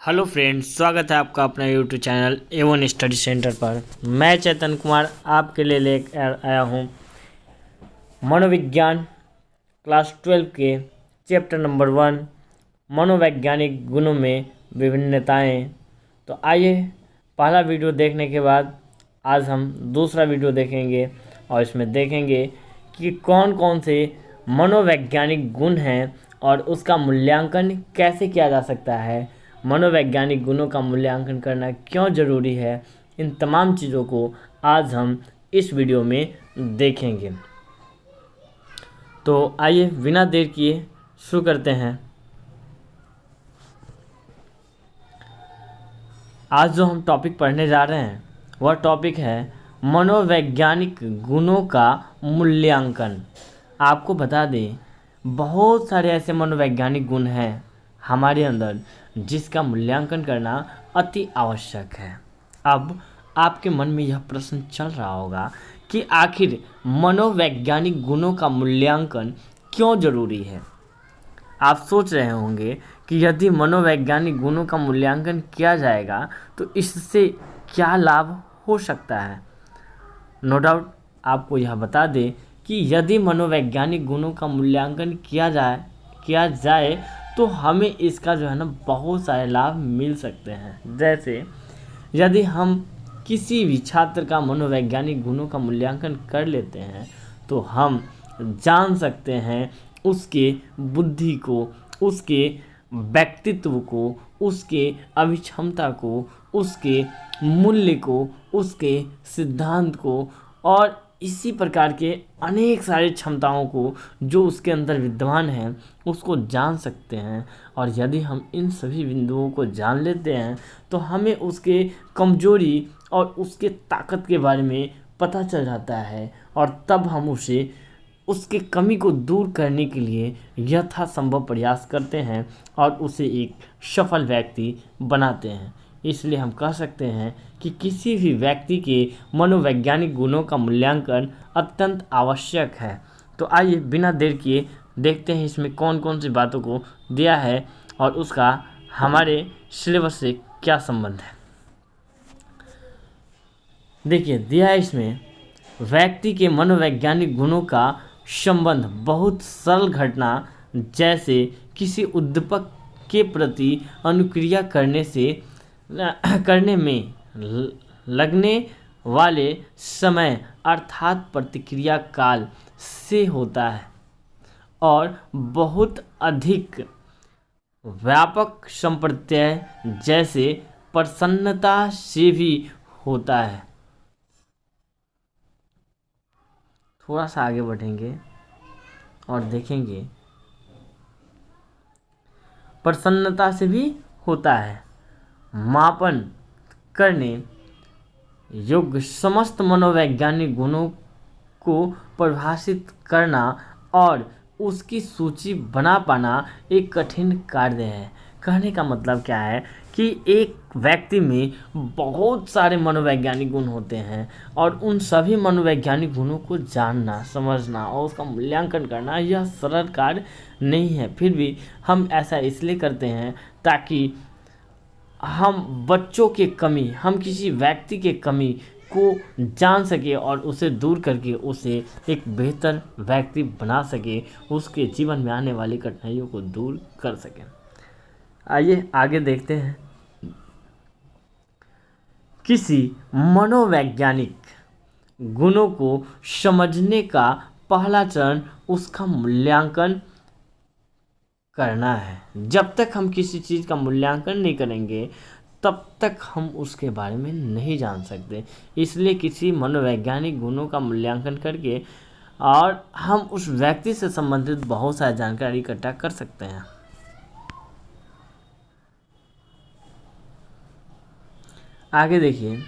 Hello friends, स्वागत है आपका अपना YouTube channel A1 study centre पर। मैं चेतन कुमार आपके लिए लेकर आया हूँ मनोविज्ञान क्लास 12 के चैप्टर नंबर 1 मनोवैज्ञानिक गुणों में विभिन्नताएं। तो आइए, पहला वीडियो देखने के बाद आज हम दूसरा वीडियो देखेंगे और इसमें देखेंगे कि कौन कौन से मनोवैज्ञानिक गुण हैं और उसका मूल्यांकन कैसे किया जा सकता है, मनोवैज्ञानिक गुणों का मूल्यांकन करना क्यों ज़रूरी है। इन तमाम चीज़ों को आज हम इस वीडियो में देखेंगे। तो आइए बिना देर किए शुरू करते हैं। आज जो हम टॉपिक पढ़ने जा रहे हैं वह टॉपिक है मनोवैज्ञानिक गुणों का मूल्यांकन। आपको बता दें, बहुत सारे ऐसे मनोवैज्ञानिक गुण हैं हमारे अंदर जिसका मूल्यांकन करना अति आवश्यक है। अब आपके मन में यह प्रश्न चल रहा होगा कि आखिर मनोवैज्ञानिक गुणों का मूल्यांकन क्यों ज़रूरी है। आप सोच रहे होंगे कि यदि मनोवैज्ञानिक गुणों का मूल्यांकन किया जाएगा तो इससे क्या लाभ हो सकता है। नो डाउट आपको यह बता दें कि यदि मनोवैज्ञानिक गुणों का मूल्यांकन किया जाए तो हमें इसका जो है ना बहुत सारे लाभ मिल सकते हैं। जैसे यदि हम किसी भी छात्र का मनोवैज्ञानिक गुणों का मूल्यांकन कर लेते हैं तो हम जान सकते हैं उसके बुद्धि को, उसके व्यक्तित्व को, उसके अभिक्षमता को, उसके मूल्य को, उसके सिद्धांत को और इसी प्रकार के अनेक सारी क्षमताओं को जो उसके अंदर विद्यमान हैं उसको जान सकते हैं। और यदि हम इन सभी बिंदुओं को जान लेते हैं तो हमें उसके कमजोरी और उसके ताकत के बारे में पता चल जाता है और तब हम उसके कमी को दूर करने के लिए यथासंभव प्रयास करते हैं और उसे एक सफल व्यक्ति बनाते हैं। इसलिए हम कह सकते हैं कि किसी भी व्यक्ति के मनोवैज्ञानिक गुणों का मूल्यांकन अत्यंत आवश्यक है। तो आइए बिना देर किए देखते हैं इसमें कौन कौन सी बातों को दिया है और उसका हमारे सिलेबस से क्या संबंध है। देखिए, दिया है इसमें व्यक्ति के मनोवैज्ञानिक गुणों का संबंध बहुत सरल घटना जैसे किसी उद्दीपक के प्रति अनुक्रिया करने में लगने वाले समय अर्थात प्रतिक्रिया काल से होता है और बहुत अधिक व्यापक संप्रत्यय जैसे प्रसन्नता से भी होता है। थोड़ा सा आगे बढ़ेंगे और देखेंगे प्रसन्नता से भी होता है। मापन करने योग्य समस्त मनोवैज्ञानिक गुणों को परिभाषित करना और उसकी सूची बना पाना एक कठिन कार्य है। कहने का मतलब क्या है कि एक व्यक्ति में बहुत सारे मनोवैज्ञानिक गुण होते हैं और उन सभी मनोवैज्ञानिक गुणों को जानना, समझना और उसका मूल्यांकन करना यह सरल कार्य नहीं है। फिर भी हम ऐसा इसलिए करते हैं ताकि हम किसी व्यक्ति के कमी को जान सके और उसे दूर करके उसे एक बेहतर व्यक्ति बना सके, उसके जीवन में आने वाली कठिनाइयों को दूर कर सके। आइए आगे देखते हैं। किसी मनोवैज्ञानिक गुणों को समझने का पहला चरण उसका मूल्यांकन करना है। जब तक हम किसी चीज़ का मूल्यांकन नहीं करेंगे तब तक हम उसके बारे में नहीं जान सकते। इसलिए किसी मनोवैज्ञानिक गुणों का मूल्यांकन करके और हम उस व्यक्ति से संबंधित बहुत सारी जानकारी इकट्ठा कर सकते हैं। आगे देखिए,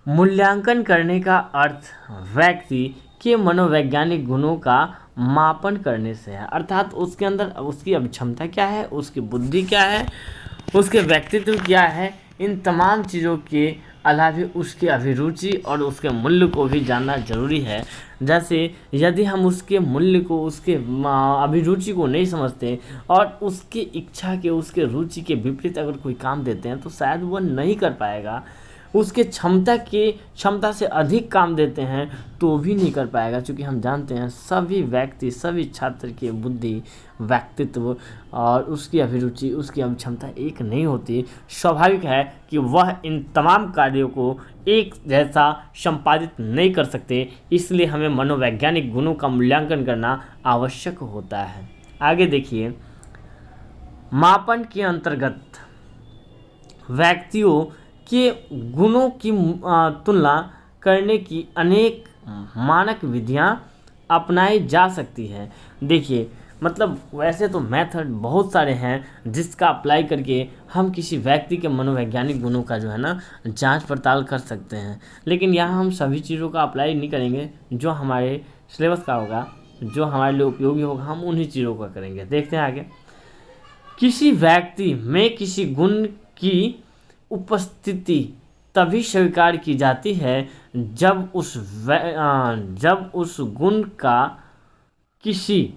मूल्यांकन करने का अर्थ व्यक्ति के मनोवैज्ञानिक गुणों का मापन करने से है। अर्थात उसके अंदर उसकी अभिक्षमता क्या है, उसकी बुद्धि क्या है, उसके व्यक्तित्व क्या है, इन तमाम चीज़ों के अलावा उसकी अभिरुचि और उसके मूल्य को भी जानना जरूरी है। जैसे यदि हम उसके मूल्य को, उसके अभिरुचि को नहीं समझते और उसकी इच्छा के, उसके रुचि के विपरीत अगर कोई काम देते हैं तो शायद वह नहीं कर पाएगा। उसके क्षमता से अधिक काम देते हैं तो भी नहीं कर पाएगा, क्योंकि हम जानते हैं सभी व्यक्ति, सभी छात्र की बुद्धि, व्यक्तित्व और उसकी अभिरुचि, उसकी क्षमता एक नहीं होती। स्वाभाविक है कि वह इन तमाम कार्यों को एक जैसा संपादित नहीं कर सकते, इसलिए हमें मनोवैज्ञानिक गुणों का मूल्यांकन करना आवश्यक होता है। आगे देखिए, मापन के अंतर्गत व्यक्तियों के गुणों की तुलना करने की अनेक मानक विधियां अपनाई जा सकती है। देखिए, मतलब वैसे तो मेथड बहुत सारे हैं जिसका अप्लाई करके हम किसी व्यक्ति के मनोवैज्ञानिक गुणों का जो है ना जांच पड़ताल कर सकते हैं, लेकिन यहाँ हम सभी चीज़ों का अप्लाई नहीं करेंगे। जो हमारे सिलेबस का होगा, जो हमारे लिए उपयोगी होगा, हम उन्हीं चीज़ों का करेंगे। देखते हैं आगे। किसी व्यक्ति में किसी गुण की उपस्थिति तभी स्वीकार की जाती है जब उस गुण का किसी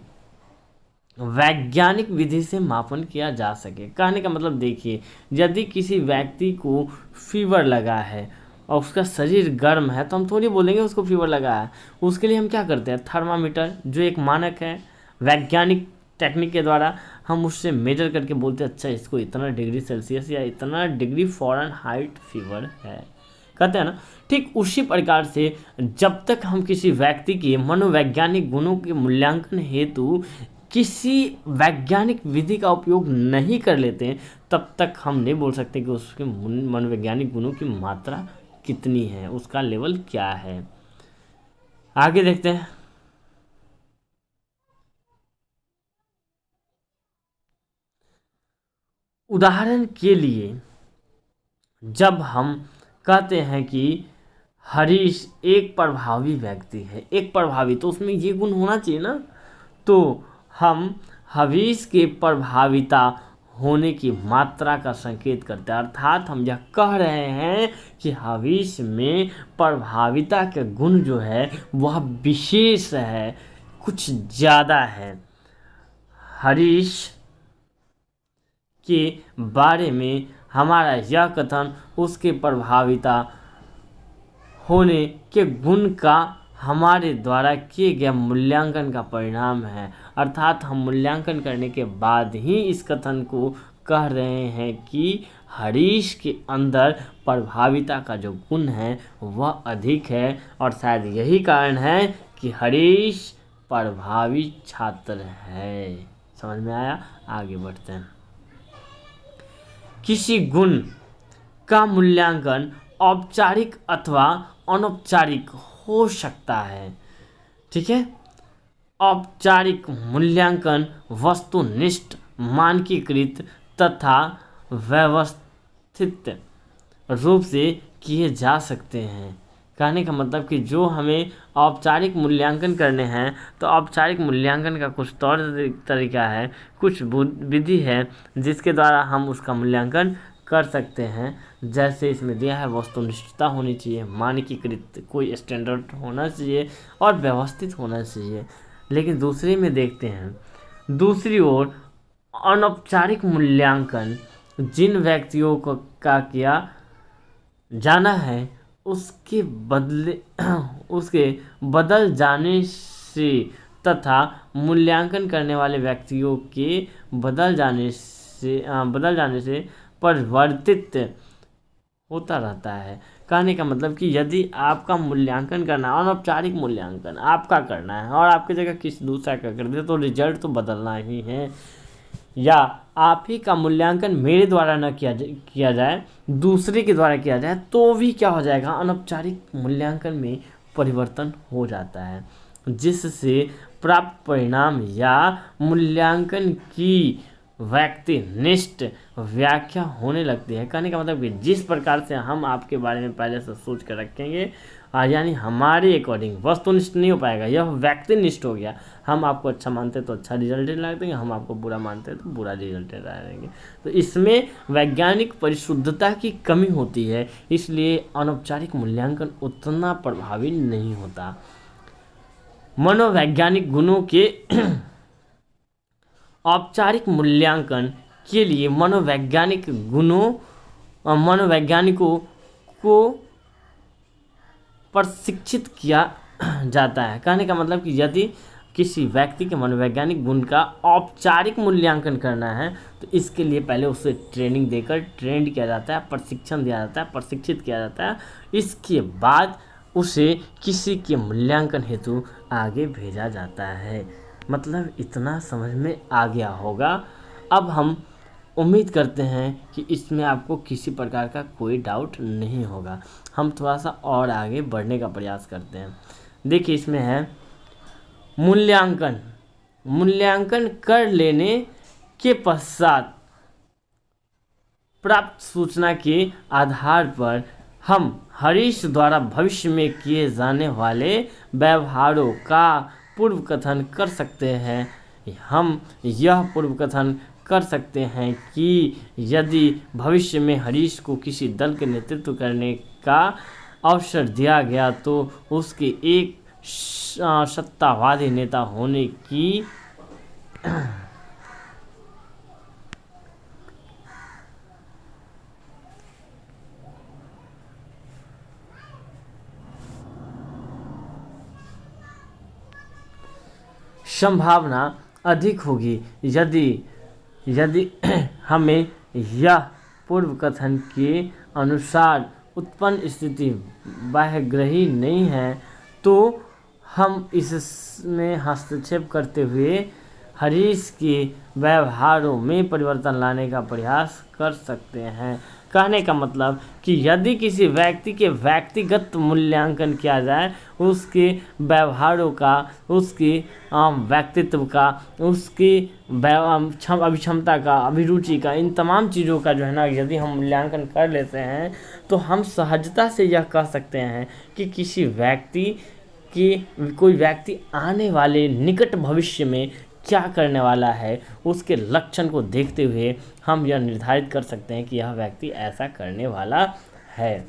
वैज्ञानिक विधि से मापन किया जा सके। कहने का मतलब देखिए, यदि किसी व्यक्ति को फीवर लगा है और उसका शरीर गर्म है तो हम थोड़ी बोलेंगे उसको फीवर लगा है। उसके लिए हम क्या करते हैं, थर्मामीटर जो एक मानक है, वैज्ञानिक टेक्निक के द्वारा हम उससे मेजर करके बोलते हैं अच्छा इसको इतना डिग्री सेल्सियस या इतना डिग्री फ़ारेनहाइट फीवर है, कहते हैं ना। ठीक उसी प्रकार से जब तक हम किसी व्यक्ति के मनोवैज्ञानिक गुणों के मूल्यांकन हेतु किसी वैज्ञानिक विधि का उपयोग नहीं कर लेते तब तक हम नहीं बोल सकते कि उसके मनोवैज्ञानिक गुणों की मात्रा कितनी है, उसका लेवल क्या है। आगे देखते हैं। उदाहरण के लिए जब हम कहते हैं कि हरीश एक प्रभावी व्यक्ति है, एक प्रभावी, तो उसमें ये गुण होना चाहिए ना, तो हम हरीश के प्रभाविता होने की मात्रा का संकेत करते हैं। अर्थात हम यह कह रहे हैं कि हरीश में प्रभाविता के गुण जो है वह विशेष है, कुछ ज़्यादा है। हरीश के बारे में हमारा यह कथन उसके प्रभाविता होने के गुण का हमारे द्वारा किए गए मूल्यांकन का परिणाम है। अर्थात हम मूल्यांकन करने के बाद ही इस कथन को कह रहे हैं कि हरीश के अंदर प्रभाविता का जो गुण है वह अधिक है, और शायद यही कारण है कि हरीश प्रभावी छात्र है। समझ में आया? आगे बढ़ते हैं। किसी गुण का मूल्यांकन औपचारिक अथवा अनौपचारिक हो सकता है। ठीक है, औपचारिक मूल्यांकन वस्तुनिष्ठ, मानकीकृत तथा व्यवस्थित रूप से किए जा सकते हैं। कहने का मतलब कि जो हमें औपचारिक मूल्यांकन करने हैं तो औपचारिक मूल्यांकन का कुछ तौर तरीका है, कुछ विधि है जिसके द्वारा हम उसका मूल्यांकन कर सकते हैं। जैसे इसमें दिया है वस्तुनिष्ठता होनी चाहिए, मानकीकृत कोई स्टैंडर्ड होना चाहिए और व्यवस्थित होना चाहिए। लेकिन दूसरे में देखते हैं, दूसरी ओर अनौपचारिक मूल्यांकन जिन व्यक्तियों को का किया जाना है उसके बदल जाने से तथा मूल्यांकन करने वाले व्यक्तियों के बदल जाने से परिवर्तित होता रहता है। कहने का मतलब कि यदि आपका मूल्यांकन करना, अनौपचारिक मूल्यांकन आपका करना है और आपकी जगह किसी दूसरा का कर दे तो रिजल्ट तो बदलना ही है। या आप ही का मूल्यांकन मेरे द्वारा न किया जाए, दूसरे के द्वारा किया जाए तो भी क्या हो जाएगा, अनौपचारिक मूल्यांकन में परिवर्तन हो जाता है, जिससे प्राप्त परिणाम या मूल्यांकन की व्यक्तिनिष्ठ व्याख्या होने लगती है। कहने का मतलब कि जिस प्रकार से हम आपके बारे में पहले से सोच कर रखेंगे यानी हमारे अकॉर्डिंग वस्तुनिष्ठ नहीं हो पाएगा, यह व्यक्तिनिष्ठ हो गया। हम आपको अच्छा मानते तो अच्छा रिजल्ट ला देंगे, हम आपको बुरा मानते तो बुरा रिजल्ट ला देंगे। तो इसमें वैज्ञानिक परिशुद्धता की कमी होती है, इसलिए अनौपचारिक मूल्यांकन उतना प्रभावी नहीं होता। मनोवैज्ञानिक गुणों के औपचारिक मूल्यांकन के लिए मनोवैज्ञानिकों को प्रशिक्षित किया जाता है। कहने का मतलब कि यदि किसी व्यक्ति के मनोवैज्ञानिक गुण का औपचारिक मूल्यांकन करना है तो इसके लिए पहले उसे ट्रेनिंग देकर ट्रेंड किया जाता है, प्रशिक्षण दिया जाता है, प्रशिक्षित किया जाता है। इसके बाद उसे किसी के मूल्यांकन हेतु आगे भेजा जाता है। मतलब इतना समझ में आ गया होगा। अब हम उम्मीद करते हैं कि इसमें आपको किसी प्रकार का कोई डाउट नहीं होगा। हम थोड़ा सा और आगे बढ़ने का प्रयास करते हैं। देखिए इसमें है मूल्यांकन कर लेने के पश्चात प्राप्त सूचना के आधार पर हम हरीश द्वारा भविष्य में किए जाने वाले व्यवहारों का पूर्व कथन कर सकते हैं। हम यह पूर्व कथन कर सकते हैं कि यदि भविष्य में हरीश को किसी दल के नेतृत्व करने का अवसर दिया गया तो उसके एक सत्तावादी नेता होने की संभावना अधिक होगी। यदि हमें यह पूर्व कथन के अनुसार उत्पन्न स्थिति बाह्यग्रही नहीं है तो हम इसमें हस्तक्षेप करते हुए हरीश के व्यवहारों में परिवर्तन लाने का प्रयास कर सकते हैं। कहने का मतलब कि यदि किसी व्यक्ति के व्यक्तिगत मूल्यांकन किया जाए, उसके व्यवहारों का, उसके व्यक्तित्व का, उसकी अभिक्षमता का, अभिरुचि का, इन तमाम चीज़ों का जो है ना यदि हम मूल्यांकन कर लेते हैं तो हम सहजता से यह कह सकते हैं कि कोई व्यक्ति आने वाले निकट भविष्य में क्या करने वाला है, उसके लक्षण को देखते हुए हम यह निर्धारित कर सकते हैं कि यह व्यक्ति ऐसा करने वाला है।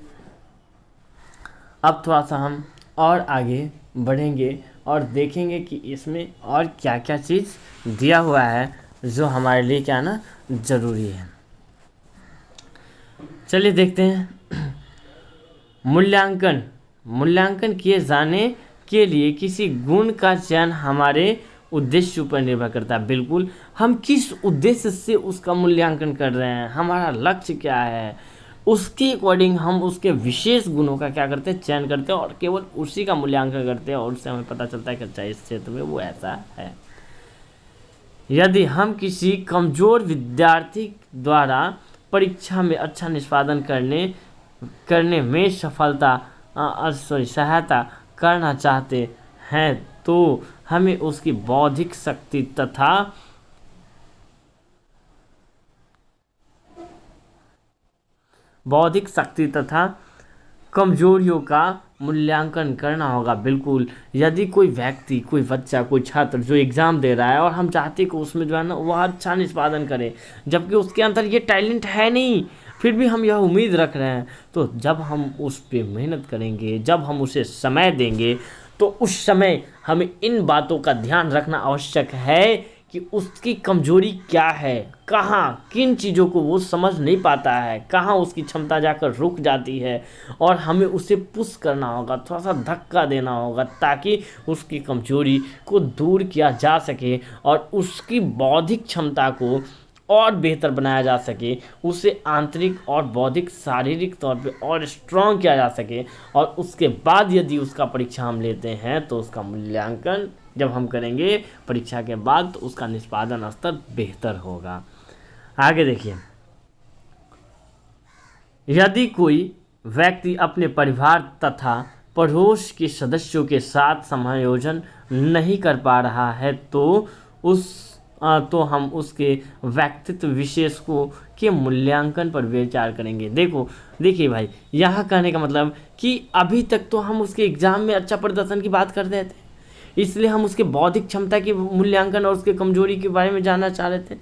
अब थोड़ा सा हम और आगे बढ़ेंगे और देखेंगे कि इसमें और क्या क्या चीज़ दिया हुआ है जो हमारे लिए क्या ना ज़रूरी है। चलिए देखते हैं। मूल्यांकन किए जाने के लिए किसी गुण का चयन हमारे उद्देश्य पर निर्भर करता है। बिल्कुल, हम किस उद्देश्य से उसका मूल्यांकन कर रहे हैं, हमारा लक्ष्य क्या है, उसके अकॉर्डिंग हम उसके विशेष गुणों का क्या करते हैं, चयन करते हैं और केवल उसी का मूल्यांकन करते हैं और उससे हमें पता चलता है कि अच्छा इस क्षेत्र में वो ऐसा है। यदि हम किसी कमज़ोर विद्यार्थी द्वारा परीक्षा में अच्छा निष्पादन करने में सहायता करना चाहते हैं तो हमें उसकी बौद्धिक शक्ति तथा कमजोरियों का मूल्यांकन करना होगा। बिल्कुल, यदि कोई व्यक्ति, कोई बच्चा, कोई छात्र जो एग्ज़ाम दे रहा है और हम चाहते हैं कि उसमें जो है ना वह अच्छा निष्पादन करे, जबकि उसके अंदर ये टैलेंट है नहीं, फिर भी हम यह उम्मीद रख रहे हैं, तो जब हम उस पर मेहनत करेंगे, जब हम उसे समय देंगे तो उस समय हमें इन बातों का ध्यान रखना आवश्यक है कि उसकी कमजोरी क्या है, कहाँ किन चीज़ों को वो समझ नहीं पाता है, कहाँ उसकी क्षमता जाकर रुक जाती है और हमें उसे पुश करना होगा, थोड़ा सा धक्का देना होगा ताकि उसकी कमजोरी को दूर किया जा सके और उसकी बौद्धिक क्षमता को और बेहतर बनाया जा सके, उसे आंतरिक और बौद्धिक शारीरिक तौर पे और स्ट्रॉन्ग किया जा सके। और उसके बाद यदि उसका परीक्षा हम लेते हैं तो उसका मूल्यांकन जब हम करेंगे परीक्षा के बाद तो उसका निष्पादन स्तर बेहतर होगा। आगे देखिए, यदि कोई व्यक्ति अपने परिवार तथा पड़ोस के सदस्यों के साथ समायोजन नहीं कर पा रहा है तो हम उसके व्यक्तित्व विशेष को के मूल्यांकन पर विचार करेंगे। देखिए भाई, यहाँ कहने का मतलब कि अभी तक तो हम उसके एग्ज़ाम में अच्छा प्रदर्शन की बात कर रहे थे, इसलिए हम उसके बौद्धिक क्षमता के मूल्यांकन और उसके कमजोरी के बारे में जानना चाह रहे थे।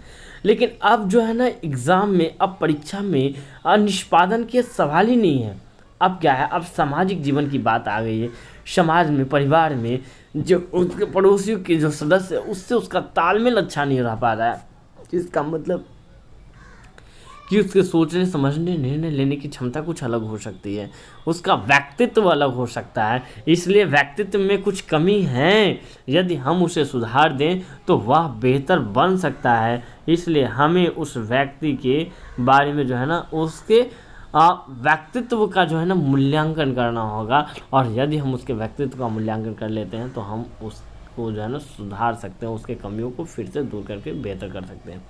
लेकिन अब जो है ना एग्ज़ाम में, अब परीक्षा में निष्पादन के सवाल ही नहीं है। अब क्या है, अब सामाजिक जीवन की बात आ गई है। समाज में, परिवार में जो उसके पड़ोसियों के जो सदस्य है, उससे उसका तालमेल अच्छा नहीं रह पा रहा है। इसका मतलब कि उसके सोचने, समझने, निर्णय लेने की क्षमता कुछ अलग हो सकती है, उसका व्यक्तित्व अलग हो सकता है। इसलिए व्यक्तित्व में कुछ कमी है, यदि हम उसे सुधार दें तो वह बेहतर बन सकता है। इसलिए हमें उस व्यक्ति के बारे में जो है ना, उसके व्यक्तित्व का जो है ना मूल्यांकन करना होगा। और यदि हम उसके व्यक्तित्व का मूल्यांकन कर लेते हैं तो हम उसको जो है ना सुधार सकते हैं, उसके कमियों को फिर से दूर करके बेहतर कर सकते हैं।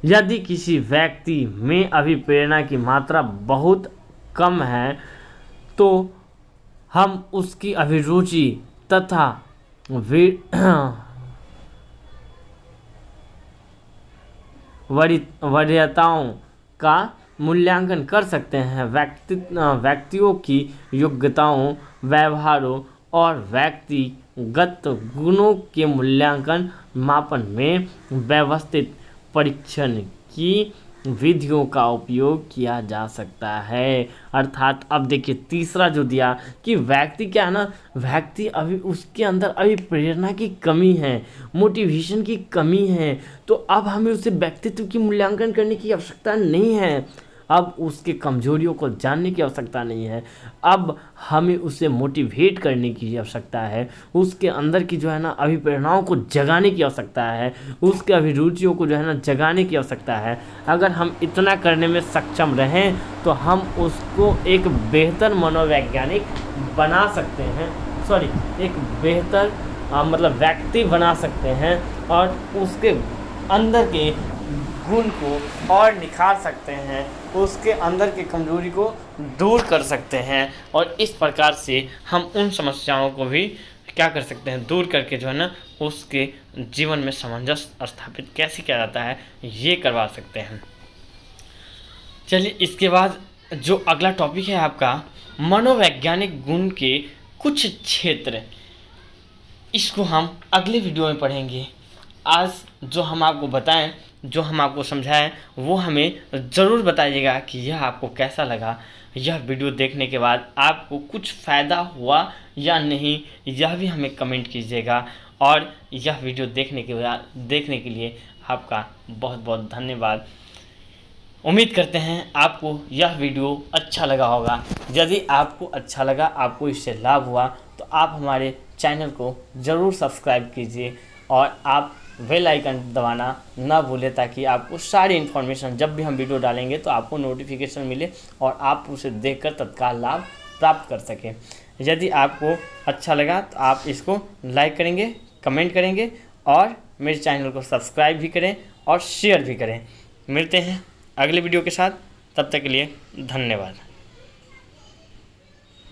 यदि किसी व्यक्ति में अभी प्रेरणा की मात्रा बहुत कम है तो हम उसकी अभिरुचि तथा वरीयताओं का मूल्यांकन कर सकते हैं। व्यक्तियों की योग्यताओं, व्यवहारों और व्यक्तिगत गुणों के मूल्यांकन मापन में व्यवस्थित परीक्षण की विधियों का उपयोग किया जा सकता है। अर्थात अब देखिए तीसरा जो दिया कि व्यक्ति क्या है ना, व्यक्ति अभी उसके अंदर अभी प्रेरणा की कमी है, मोटिवेशन की कमी है, तो अब हमें उसे व्यक्तित्व की मूल्यांकन करने की आवश्यकता नहीं है। अब उसके कमजोरियों को जानने की आवश्यकता नहीं है, अब हमें उसे मोटिवेट करने की आवश्यकता है, उसके अंदर की जो है ना अभिप्रेरणाओं को जगाने की आवश्यकता है, उसके अभिरुचियों को जो है ना जगाने की आवश्यकता है। अगर हम इतना करने में सक्षम रहें तो हम उसको एक बेहतर मनोवैज्ञानिक बना सकते हैं, एक बेहतर मतलब व्यक्ति बना सकते हैं और उसके अंदर के गुण को और निखार सकते हैं, उसके अंदर की कमजोरी को दूर कर सकते हैं। और इस प्रकार से हम उन समस्याओं को भी क्या कर सकते हैं, दूर करके जो है ना उसके जीवन में सामंजस्य स्थापित कैसे किया जाता है ये करवा सकते हैं। चलिए इसके बाद जो अगला टॉपिक है आपका मनोवैज्ञानिक गुण के कुछ क्षेत्र, इसको हम अगले वीडियो में पढ़ेंगे। आज जो हम आपको बताएं, जो हम आपको समझाएं, वो हमें ज़रूर बताइएगा कि यह आपको कैसा लगा। यह वीडियो देखने के बाद आपको कुछ फ़ायदा हुआ या नहीं, यह भी हमें कमेंट कीजिएगा। और यह वीडियो देखने के लिए आपका बहुत बहुत धन्यवाद। उम्मीद करते हैं आपको यह वीडियो अच्छा लगा होगा। यदि आपको अच्छा लगा, आपको इससे लाभ हुआ, तो आप हमारे चैनल को ज़रूर सब्सक्राइब कीजिए और आप बेल आइकन दबाना ना भूलें, ताकि आपको सारी इन्फॉर्मेशन जब भी हम वीडियो डालेंगे तो आपको नोटिफिकेशन मिले और आप उसे देखकर तत्काल लाभ प्राप्त कर सकें। यदि आपको अच्छा लगा तो आप इसको लाइक करेंगे, कमेंट करेंगे और मेरे चैनल को सब्सक्राइब भी करें और शेयर भी करें। मिलते हैं अगले वीडियो के साथ, तब तक के लिए धन्यवाद।